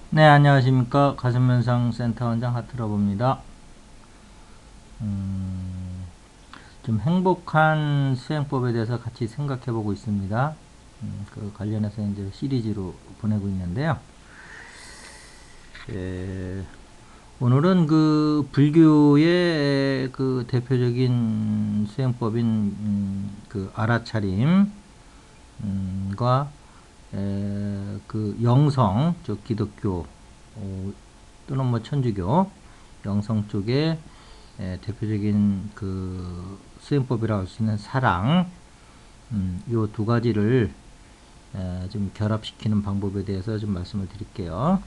네, 안녕하십니까. 가슴면상 센터 원장 하트러브입니다. 좀 행복한 수행법에 대해서 같이 생각해 보고 있습니다. 그 관련해서 이제 시리즈로 보내고 있는데요. 예, 오늘은 그 불교의 그 대표적인 수행법인 그 알아차림과 그 영성, 즉 기독교 또는 뭐 천주교 영성 쪽에 대표적인 그 수행법이라고 할 수 있는 사랑, 요 두 가지를 좀 결합시키는 방법에 대해서 좀 말씀을 드릴게요.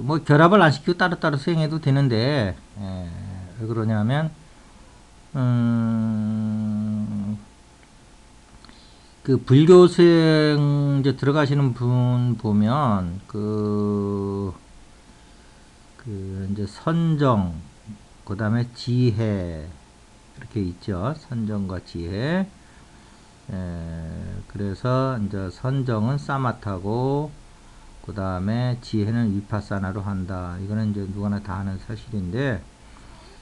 뭐 결합을 안 시키고 따로따로 수행해도 되는데 왜 그러냐면 음, 그 불교 수행 이제 들어가시는 분 보면 그 이제 선정, 그 다음에 지혜 이렇게 있죠. 선정과 지혜. 그래서 이제 선정은 사마타고 그 다음에 지혜는 위파사나로 한다. 이거는 이제 누구나 다 아는 사실인데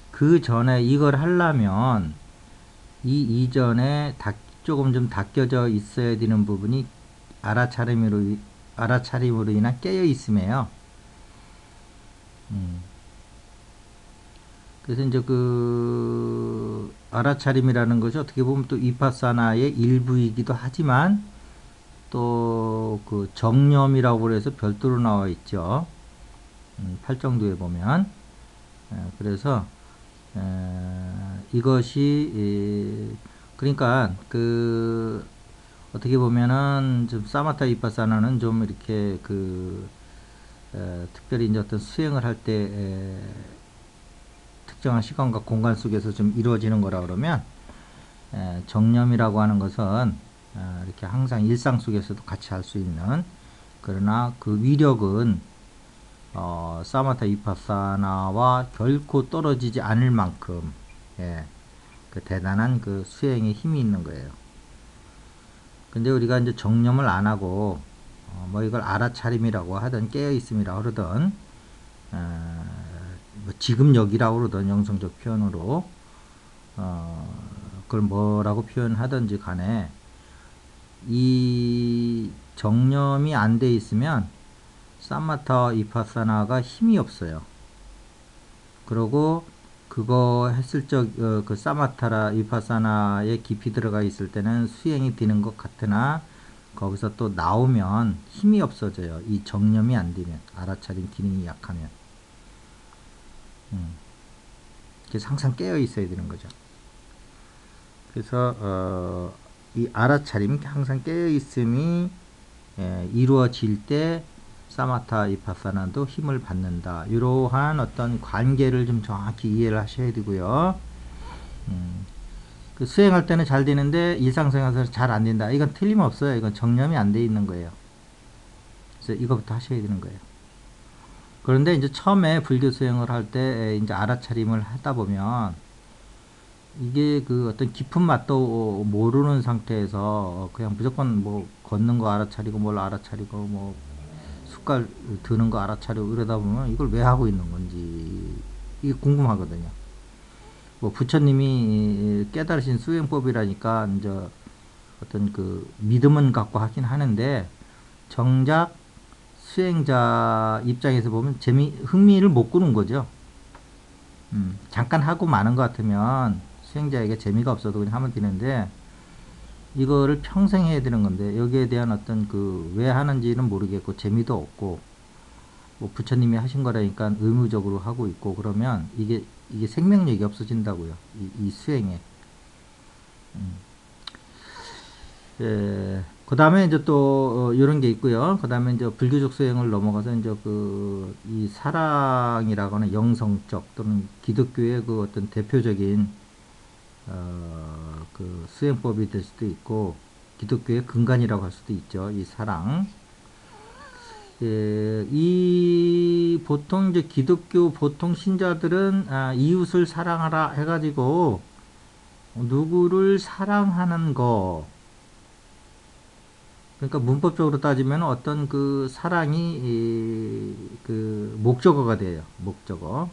그 전에 이걸 하려면 이 이전에 조금 좀 닦여져 있어야 되는 부분이 알아차림으로 인한 깨어 있음이에요. 음. 그래서 이제 그 알아차림이라는 것이 어떻게 보면 또 위파사나의 일부이기도 하지만 또 그 정념이라고 해서 별도로 나와 있죠. 팔정도에 보면 그래서 이것이 그러니까 그 어떻게 보면은 좀 사마타 위파사나는 좀 이렇게 그 특별히 이제 어떤 수행을 할 때 특정한 시간과 공간 속에서 좀 이루어지는 거라 그러면 정념이라고 하는 것은 이렇게 항상 일상 속에서도 같이 할 수 있는 그러나 그 위력은 사마타 위파사나와 결코 떨어지지 않을 만큼 그 대단한 그 수행의 힘이 있는 거예요. 근데 우리가 이제 정념을 안 하고 뭐 이걸 알아차림이라고 하든 깨어있음이라고 그러든 뭐 지금역이라고 그러든 영성적 표현으로 그걸 뭐라고 표현하든지 간에 이 정념이 안 돼 있으면 사마타 이파사나가 힘이 없어요. 그리고 그거 했을 적 그 사마타라 이파사나에 깊이 들어가 있을 때는 수행이 되는 것 같으나 거기서 또 나오면 힘이 없어져요. 이 정념이 안 되면 알아차림 기능이 약하면 그래서 항상 깨어 있어야 되는 거죠. 그래서 이 알아차림 항상 깨어 있음이 이루어질 때 사마타 이파사나도 힘을 받는다. 이러한 어떤 관계를 좀 정확히 이해를 하셔야 되고요. 그 수행할 때는 잘 되는데 일상생활에서 잘 안 된다. 이건 틀림없어요. 이건 정념이 안 돼 있는 거예요. 그래서 이거부터 하셔야 되는 거예요. 그런데 이제 처음에 불교 수행을 할 때 이제 알아차림을 하다 보면 이게 그 어떤 깊은 맛도 모르는 상태에서 그냥 무조건 뭐 걷는 거 알아차리고 뭘 알아차리고 뭐 숟갈 드는 거 알아차리고 이러다 보면 이걸 왜 하고 있는 건지 이게 궁금하거든요. 뭐 부처님이 깨달으신 수행법이라니까 이제 어떤 그 믿음은 갖고 하긴 하는데 정작 수행자 입장에서 보면 흥미를 못 꾸는 거죠. 잠깐 하고 마는 것 같으면 수행자에게 재미가 없어도 그냥 하면 되는데 이거를 평생 해야 되는 건데 여기에 대한 어떤 그 왜 하는지는 모르겠고 재미도 없고 뭐 부처님이 하신 거라니까 의무적으로 하고 있고 그러면 이게 생명력이 없어진다고요. 이 수행에. 그 다음에 이제 또 이런 게 있고요. 그 다음에 이제 불교적 수행을 넘어가서 이제 그 이 사랑이라거나 영성적 또는 기독교의 그 어떤 대표적인 그 수행법이 될 수도 있고 기독교의 근간이라고 할 수도 있죠. 이 사랑. 이 보통 이제 기독교 보통 신자들은 이웃을 사랑하라 해가지고 누구를 사랑하는 거 그러니까 문법적으로 따지면 어떤 그 사랑이 그 목적어가 돼요. 목적어.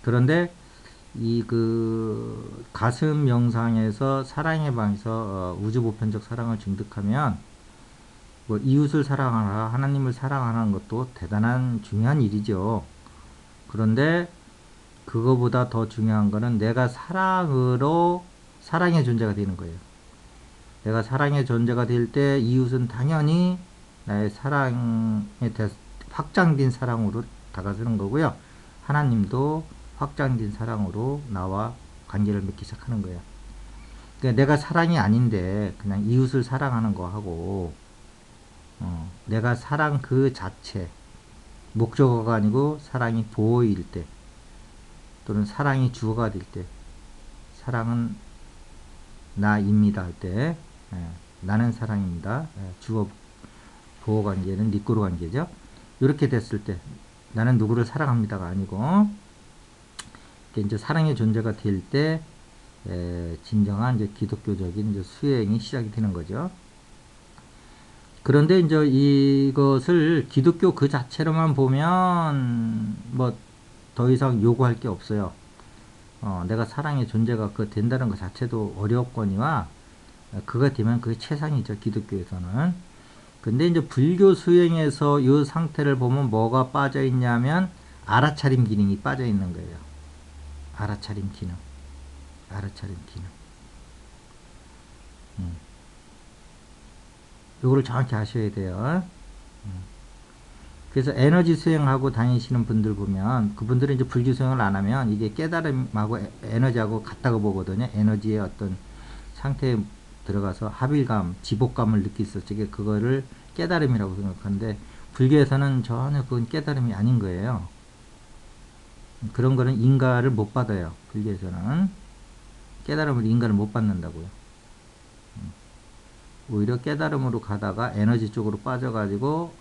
그런데 이 그 가슴 명상에서 사랑의 방에서 우주 보편적 사랑을 증득하면 뭐 이웃을 사랑하라, 하나님을 사랑하는 것도 대단한 중요한 일이죠. 그런데 그거보다 더 중요한 거는 내가 사랑으로 사랑의 존재가 되는 거예요. 내가 사랑의 존재가 될 때 이웃은 당연히 나의 사랑에 대해 확장된 사랑으로 다가서는 거고요. 하나님도 확장된 사랑으로 나와 관계를 맺기 시작하는 거예요. 그러니까 내가 사랑이 아닌데 그냥 이웃을 사랑하는 거 하고 내가 사랑 그 자체 목적어가 아니고 사랑이 보호일 때 또는 사랑이 주어가 될 때 사랑은 나입니다 할 때 나는 사랑입니다. 주어 보호 관계는 니꼬로 관계죠. 이렇게 됐을 때 나는 누구를 사랑합니다가 아니고 이제 사랑의 존재가 될 때 진정한 이제 기독교적인 이제 수행이 시작이 되는 거죠. 그런데 이제 이것을 기독교 그 자체로만 보면 뭐 더 이상 요구할 게 없어요. 내가 사랑의 존재가 그 된다는 것 자체도 어렵거니와 그가 되면 그게 최상이죠. 기독교에서는. 근데 이제 불교 수행에서 이 상태를 보면 뭐가 빠져 있냐면 알아차림 기능이 빠져 있는 거예요. 알아차림 기능. 알아차림 기능. 요거를 정확히 아셔야 돼요. 그래서 에너지 수행하고 다니시는 분들 보면 그분들은 이제 불교 수행을 안 하면 이게 깨달음하고 에너지하고 같다고 보거든요. 에너지의 어떤 상태에 들어가서 합일감, 지복감을 느낄 적에 그거를 깨달음이라고 생각하는데 불교에서는 전혀 그건 깨달음이 아닌 거예요. 그런 거는 인가를 못 받아요. 불교에서는 깨달음을 인가를 못 받는다고요. 오히려 깨달음으로 가다가 에너지 쪽으로 빠져가지고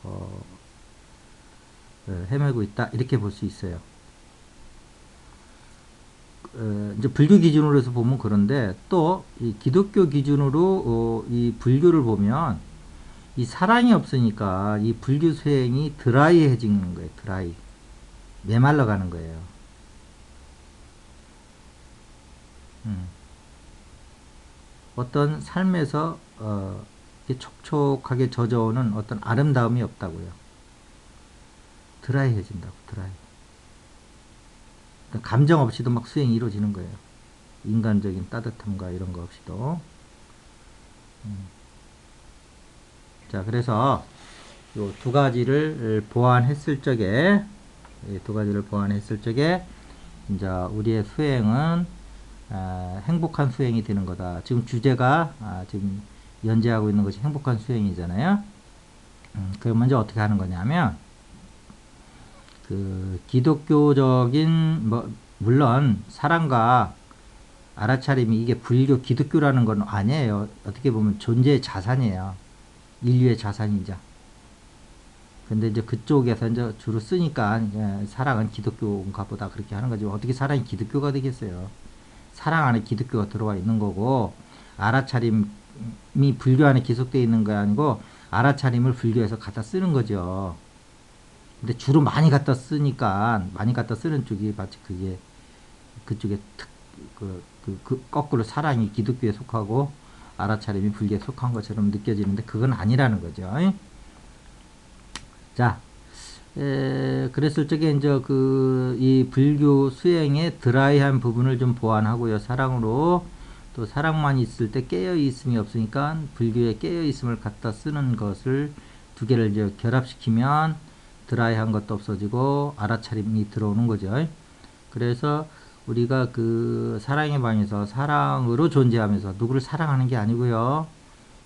헤매고 있다 이렇게 볼 수 있어요. 이제 불교 기준으로 해서 보면 그런데 또 이 기독교 기준으로 이 불교를 보면 이 사랑이 없으니까 이 불교 수행이 드라이해지는 거예요. 드라이 메말라 가는 거예요. 어떤 삶에서 촉촉하게 젖어오는 어떤 아름다움이 없다고요. 드라이해진다고. 드라이. 그러니까 감정 없이도 막 수행이 이루어지는 거예요. 인간적인 따뜻함과 이런 거 없이도. 자, 그래서 요 두 가지를 보완했을 적에, 이제 우리의 수행은 행복한 수행이 되는 거다. 지금 주제가 지금 연재하고 있는 것이 행복한 수행이잖아요. 그럼 먼저 어떻게 하는 거냐면 그 기독교적인 뭐 물론 사랑과 알아차림이 이게 불교 기독교라는 건 아니에요. 어떻게 보면 존재의 자산이에요. 인류의 자산이죠. 근데 이제 그쪽에서 이제 주로 쓰니까 사랑은 기독교인가 보다 그렇게 하는 거지. 어떻게 사랑이 기독교가 되겠어요. 사랑 안에 기독교가 들어와 있는 거고 알아차림이 불교 안에 기속되어 있는 거 아니고 알아차림을 불교에서 갖다 쓰는 거죠. 근데 주로 많이 갖다 쓰니까 많이 갖다 쓰는 쪽이 마치 그게 그쪽에 거꾸로 사랑이 기독교에 속하고 알아차림이 불교에 속한 것처럼 느껴지는데 그건 아니라는 거죠. 자, 그랬을 적에 이제 이 불교 수행의 드라이한 부분을 좀 보완하고요. 사랑으로 또 사랑만 있을 때 깨어 있음이 없으니까 불교의 깨어 있음을 갖다 쓰는 것을 두 개를 이제 결합시키면 드라이한 것도 없어지고 알아차림이 들어오는 거죠. 그래서 우리가 그 사랑의 방에서 사랑으로 존재하면서 누구를 사랑하는 게 아니고요.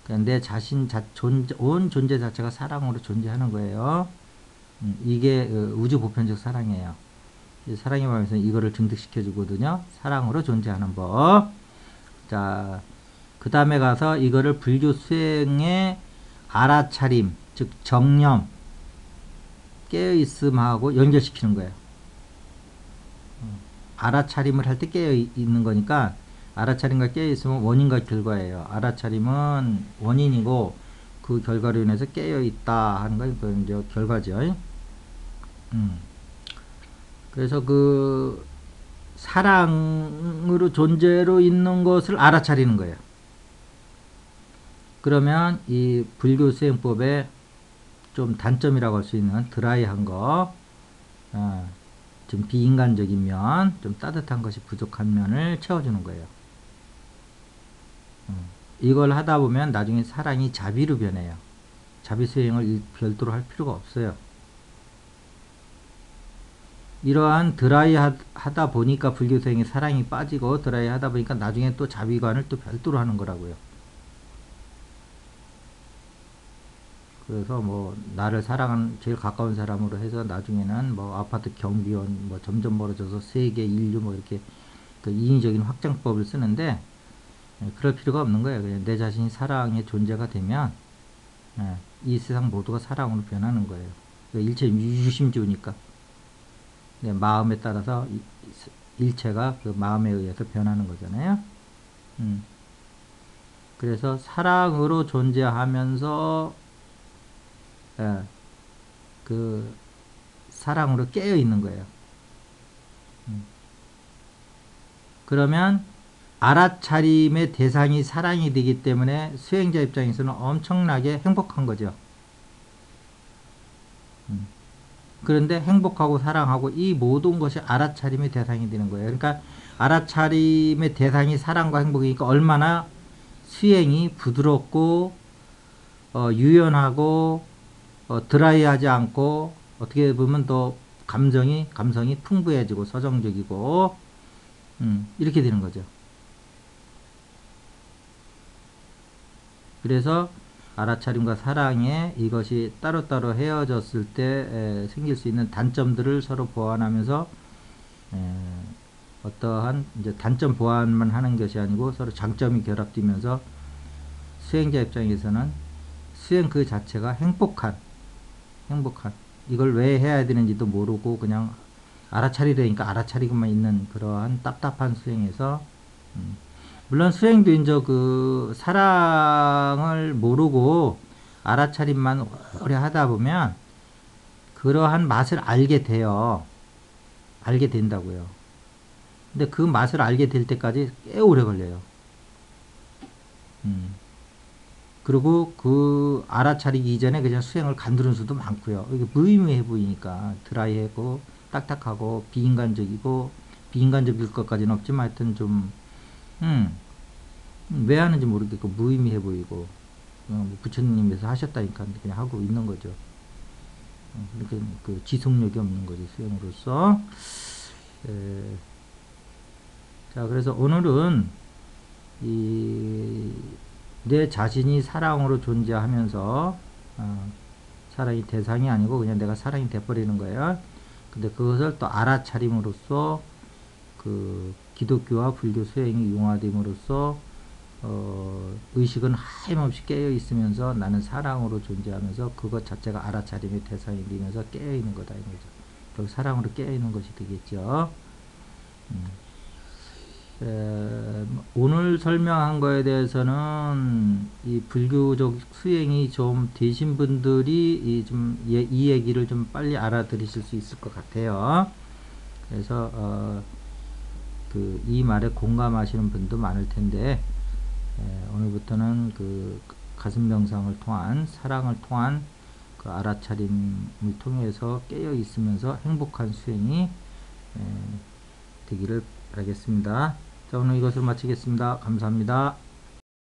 그냥 내 자신 온 존재 자체가 사랑으로 존재하는 거예요. 이게 우주 보편적 사랑이에요. 사랑의 방에서 이거를 증득시켜 주거든요. 사랑으로 존재하는 법. 자, 그 다음에 가서 이거를 불교 수행의 알아차림, 즉 정념, 깨어있음하고 연결시키는 거예요. 알아차림을 할 때 깨어있는 거니까 알아차림과 깨어있음은 원인과 결과예요. 알아차림은 원인이고 그 결과로 인해서 깨어 있다 하는 건 그 이제 결과죠. 그래서 그 사랑으로 존재로 있는 것을 알아차리는 거예요. 그러면 이 불교 수행법의 좀 단점이라고 할 수 있는 드라이한 거, 좀 비인간적인 면, 좀 따뜻한 것이 부족한 면을 채워주는 거예요. 이걸 하다 보면 나중에 사랑이 자비로 변해요. 자비 수행을 별도로 할 필요가 없어요. 이러한 드라이 하다 보니까 불교 수행에 사랑이 빠지고, 드라이 하다 보니까 나중에 또 자비관을 또 별도로 하는 거라고요. 그래서 뭐 나를 사랑하는 제일 가까운 사람으로 해서 나중에는 뭐 아파트 경비원 뭐 점점 멀어져서 세계 인류 뭐 이렇게 그 인위적인 확장법을 쓰는데, 그럴 필요가 없는 거예요. 그냥 내 자신이 사랑의 존재가 되면 이 세상 모두가 사랑으로 변하는 거예요. 일체 유심주니까 마음에 따라서 일체가 그 마음에 의해서 변하는 거잖아요. 그래서 사랑으로 존재하면서 그 사랑으로 깨어 있는 거예요. 그러면 알아차림의 대상이 사랑이 되기 때문에 수행자 입장에서는 엄청나게 행복한 거죠. 그런데 행복하고 사랑하고 이 모든 것이 알아차림의 대상이 되는 거예요. 그러니까 알아차림의 대상이 사랑과 행복이니까 얼마나 수행이 부드럽고 유연하고 드라이하지 않고 어떻게 보면 더 감성이 풍부해지고 서정적이고 이렇게 되는 거죠. 그래서 알아차림과 사랑에 이것이 따로따로 헤어졌을 때 생길 수 있는 단점들을 서로 보완하면서 어떠한 이제 단점 보완만 하는 것이 아니고 서로 장점이 결합되면서 수행자 입장에서는 수행 그 자체가 행복한 이걸 왜 해야 되는지도 모르고 그냥 알아차리려니까 알아차리고만 있는 그러한 답답한 수행에서 물론 수행도 이제 그 사랑을 모르고 알아차림만 오래 하다 보면 그러한 맛을 알게 돼요. 알게 된다고요. 근데 그 맛을 알게 될 때까지 꽤 오래 걸려요. 그리고 그 알아차리기 이전에 그냥 수행을 간두는 수도 많고요. 이게 무의미해 보이니까 드라이하고 딱딱하고 비인간적일 것까지는 없지만 하여튼 좀 왜 하는지 모르겠고 무의미해 보이고 뭐 부처님께서 하셨다니까 그냥 하고 있는 거죠. 그러니까 그 지속력이 없는 거죠, 수행으로서. 자, 그래서 오늘은 내 자신이 사랑으로 존재하면서 사랑이 대상이 아니고 그냥 내가 사랑이 돼버리는 거예요. 근데 그것을 또 알아차림으로써 그 기독교와 불교 수행이 융화됨으로써 의식은 하염없이 깨어 있으면서 나는 사랑으로 존재하면서 그것 자체가 알아차림의 대상이 되면서 깨어 있는 거다 이 거죠. 결국 사랑으로 깨어 있는 것이 되겠죠. 오늘 설명한 거에 대해서는 이 불교적 수행이 좀 되신 분들이 이 얘기를 좀 빨리 알아들으실 수 있을 것 같아요. 그래서 이 말에 공감하시는 분도 많을 텐데 오늘부터는 그 가슴 명상을 통한 사랑을 통한 그 알아차림을 통해서 깨어 있으면서 행복한 수행이 되기를 바라겠습니다. 자, 오늘 이것을 마치겠습니다. 감사합니다.